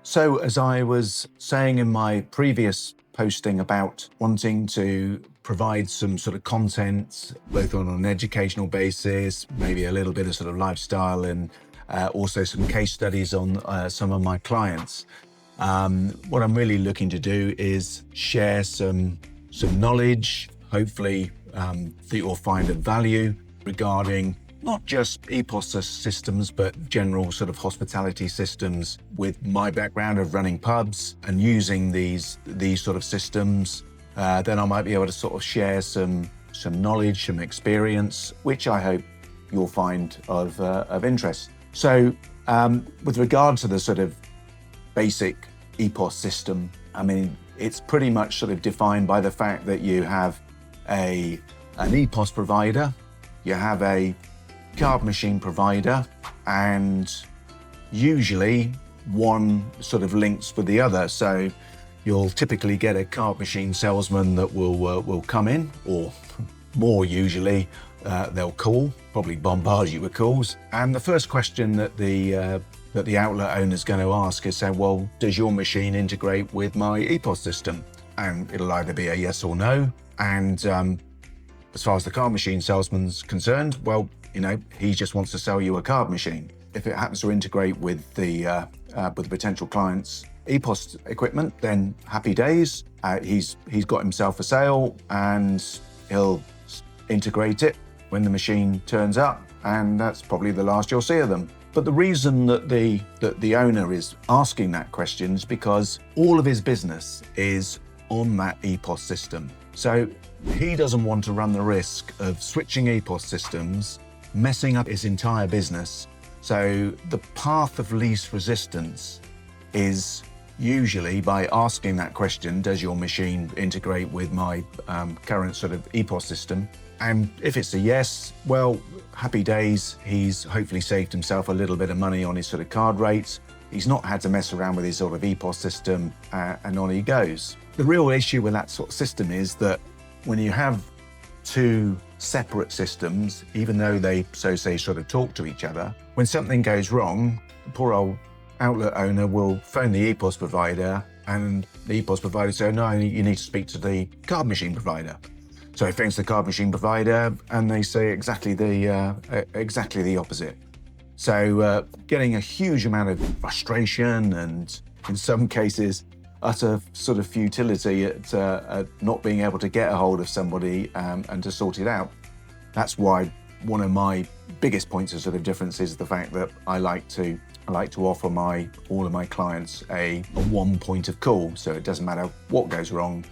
So, as I was saying in my previous posting about wanting to provide some sort of content, both on an educational basis, maybe a little bit of sort of lifestyle, and also some case studies on some of my clients. What I'm really looking to do is share some knowledge, hopefully that you'll find of value regarding not just Epos systems, but general sort of hospitality systems with my background of running pubs and using these sort of systems. Then I might be able to sort of share some knowledge, some experience, which I hope you'll find of interest. So with regard to the sort of basic Epos system, I mean, it's pretty much sort of defined by the fact that you have an Epos provider, you have a card machine provider, and usually one sort of links with the other. So you'll typically get a card machine salesman that will come in, or more usually they'll call, probably bombard you with calls. And the first question that the outlet owner is going to ask is, say, well, does your machine integrate with my Epos system? And it'll either be a yes or no. And as far as the card machine salesman's concerned, well, you know, he just wants to sell you a card machine. If it happens to integrate with the potential client's Epos equipment, then happy days. He's got himself a sale, and he'll integrate it when the machine turns up, and that's probably the last you'll see of them. But the reason that the owner is asking that question is because all of his business is on that Epos system. So he doesn't want to run the risk of switching Epos systems, messing up his entire business. So the path of least resistance is usually by asking that question, does your machine integrate with my current sort of Epos system? And if it's a yes, well, happy days. He's hopefully saved himself a little bit of money on his sort of card rates. He's not had to mess around with his sort of Epos system, and on he goes. The real issue with that sort of system is that when you have two separate systems, even though they, so say, sort of talk to each other, when something goes wrong, the poor old outlet owner will phone the Epos provider, and the Epos provider says, no, you need to speak to the card machine provider. So he phones the card machine provider, and they say exactly the opposite. So getting a huge amount of frustration, and in some cases utter sort of futility at not being able to get a hold of somebody and to sort it out. That's why one of my biggest points of sort of difference is the fact that I like to offer all of my clients a one point of call. So it doesn't matter what goes wrong,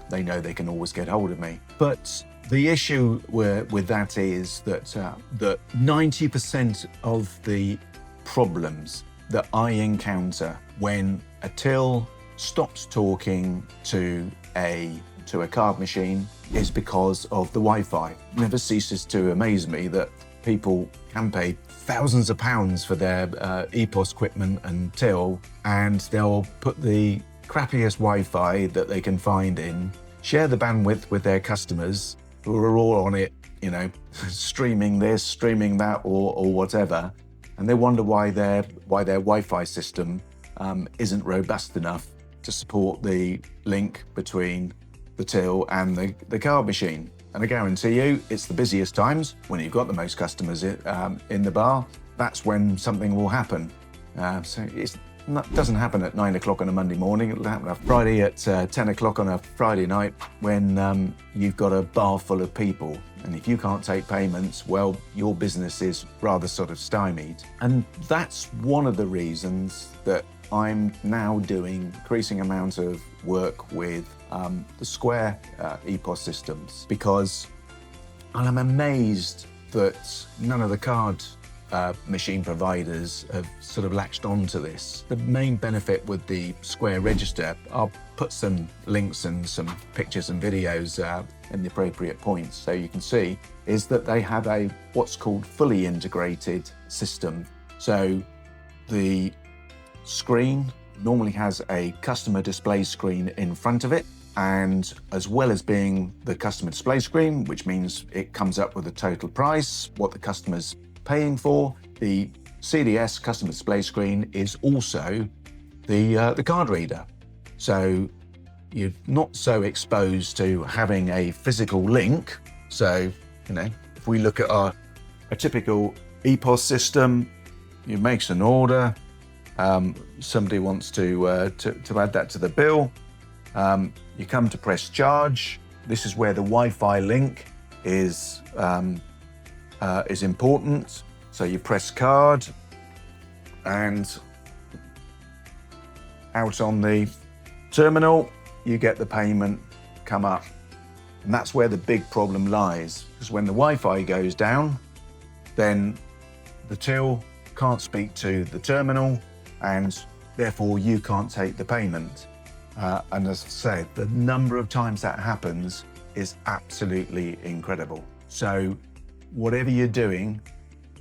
they know they can always get hold of me. But the issue with that is that 90% of the problems that I encounter when a till stops talking to a card machine is because of the Wi-Fi. It never ceases to amaze me that people can pay thousands of pounds for their Epos equipment and till, and they'll put the crappiest Wi-Fi that they can find in, share the bandwidth with their customers who are all on it, you know, streaming this, streaming that, or whatever, and they wonder why their Wi-Fi system isn't robust enough to support the link between the till and the card machine. And I guarantee you, it's the busiest times when you've got the most customers in the bar. That's when something will happen. So it doesn't happen at 9 o'clock on a Monday morning. It'll happen on a Friday at 10 o'clock on a Friday night when you've got a bar full of people. And if you can't take payments, well, your business is rather sort of stymied. And that's one of the reasons that I'm now doing increasing amounts of work with the Square Epos systems, because I'm amazed that none of the card machine providers have sort of latched onto this. The main benefit with the Square register, I'll put some links and some pictures and videos in the appropriate points so you can see, is that they have a what's called fully integrated system. So the screen normally has a customer display screen in front of it, and as well as being the customer display screen, which means it comes up with a total price, what the customer's paying for, the CDS customer display screen is also the card reader. So you're not so exposed to having a physical link. So, if we look at a typical Epos system, you makes an order, somebody wants to add that to the bill, you come to press charge. This is where the Wi-Fi link is important. So you press card, and out on the terminal, you get the payment come up. And that's where the big problem lies, because when the Wi-Fi goes down, then the till can't speak to the terminal, and therefore you can't take the payment. And as I said, the number of times that happens is absolutely incredible. So whatever you're doing,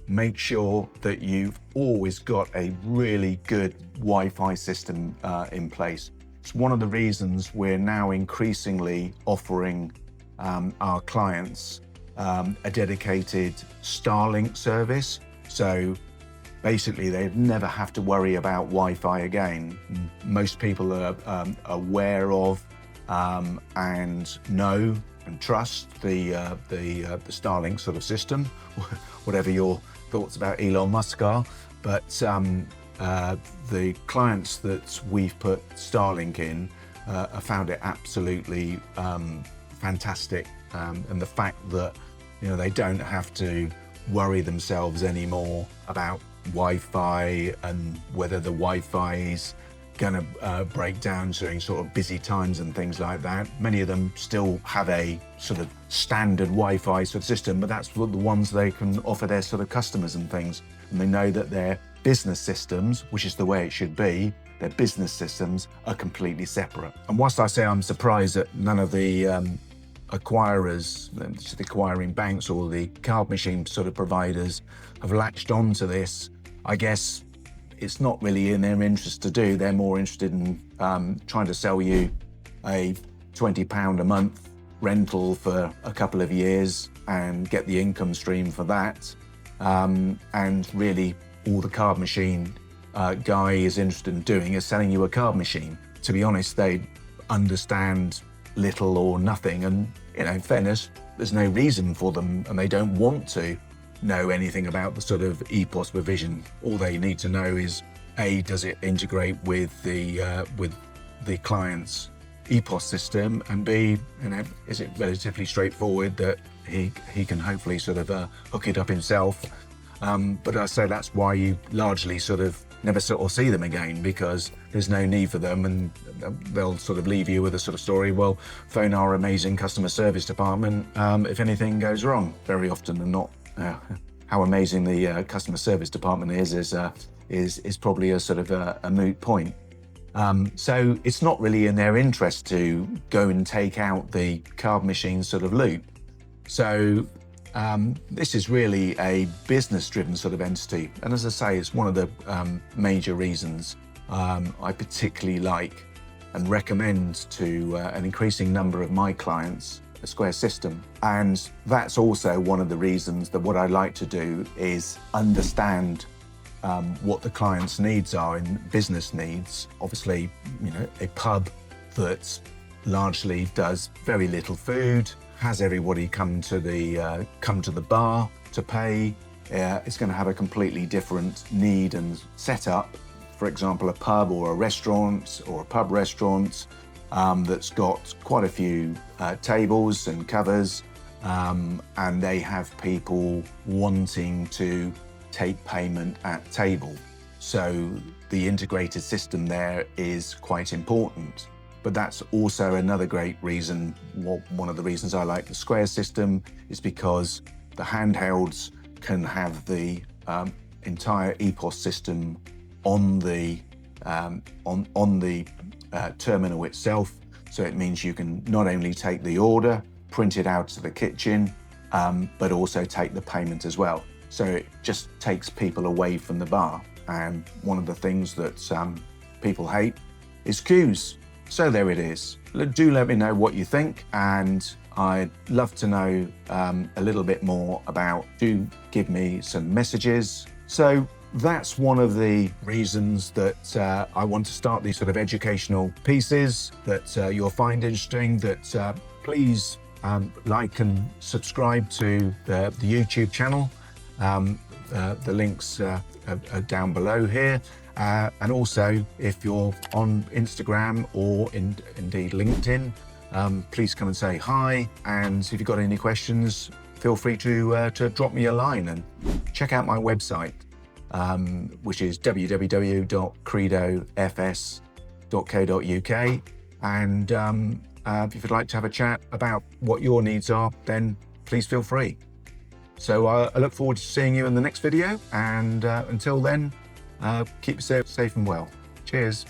make sure that you've always got a really good Wi-Fi system in place. It's one of the reasons we're now increasingly offering our clients a dedicated Starlink service. So basically, they never have to worry about Wi-Fi again. Most people are aware of and know and trust the Starlink sort of system, whatever your thoughts about Elon Musk are. But the clients that we've put Starlink in have found it absolutely fantastic, and the fact that they don't have to worry themselves anymore about Wi-Fi and whether the Wi-Fi is going to break down during sort of busy times and things like that. Many of them still have a sort of standard Wi-Fi sort of system, but that's the ones they can offer their sort of customers and things. And they know that their business systems, which is the way it should be, their business systems are completely separate. And whilst I say I'm surprised that none of the acquirers, the acquiring banks or the card machine sort of providers have latched on to this, I guess it's not really in their interest to do. They're more interested in trying to sell you a £20 a month rental for a couple of years and get the income stream for that. And really all the card machine guy is interested in doing is selling you a card machine. To be honest, they understand little or nothing, and in fairness, there's no reason for them, and they don't want to know anything about the sort of Epos provision. All they need to know is A, does it integrate with the client's Epos system, and B, is it relatively straightforward that he can hopefully sort of hook it up himself. But I say that's why you largely sort of never sort of see them again, because there's no need for them, and they'll sort of leave you with a sort of story. Well, phone our amazing customer service department if anything goes wrong. Very often than not, how amazing the customer service department is probably a sort of a moot point. So it's not really in their interest to go and take out the card machine sort of loop. So this is really a business-driven sort of entity. And as I say, it's one of the major reasons I particularly like and recommend to an increasing number of my clients a Square system. And that's also one of the reasons that what I like to do is understand what the client's needs are in business needs. Obviously, a pub that largely does very little food, has everybody come to the bar to pay, it's going to have a completely different need and setup. For example, a pub or a restaurant or a pub restaurant that's got quite a few tables and covers, and they have people wanting to take payment at table. So the integrated system there is quite important. But that's also another great reason, one of the reasons I like the Square system is because the handhelds can have the entire Epos system on the terminal itself. So it means you can not only take the order, print it out to the kitchen, but also take the payment as well. So it just takes people away from the bar. And one of the things that people hate is queues. So there it is. Do let me know what you think, and I'd love to know a little bit more about, do give me some messages. So that's one of the reasons that I want to start these sort of educational pieces that you'll find interesting, that please like and subscribe to the YouTube channel. The links are down below here. And also, if you're on Instagram or indeed LinkedIn, please come and say hi. And if you've got any questions, feel free to drop me a line, and check out my website, which is www.credofs.co.uk. And if you'd like to have a chat about what your needs are, then please feel free. So I look forward to seeing you in the next video, and until then, keep yourself safe and well. Cheers.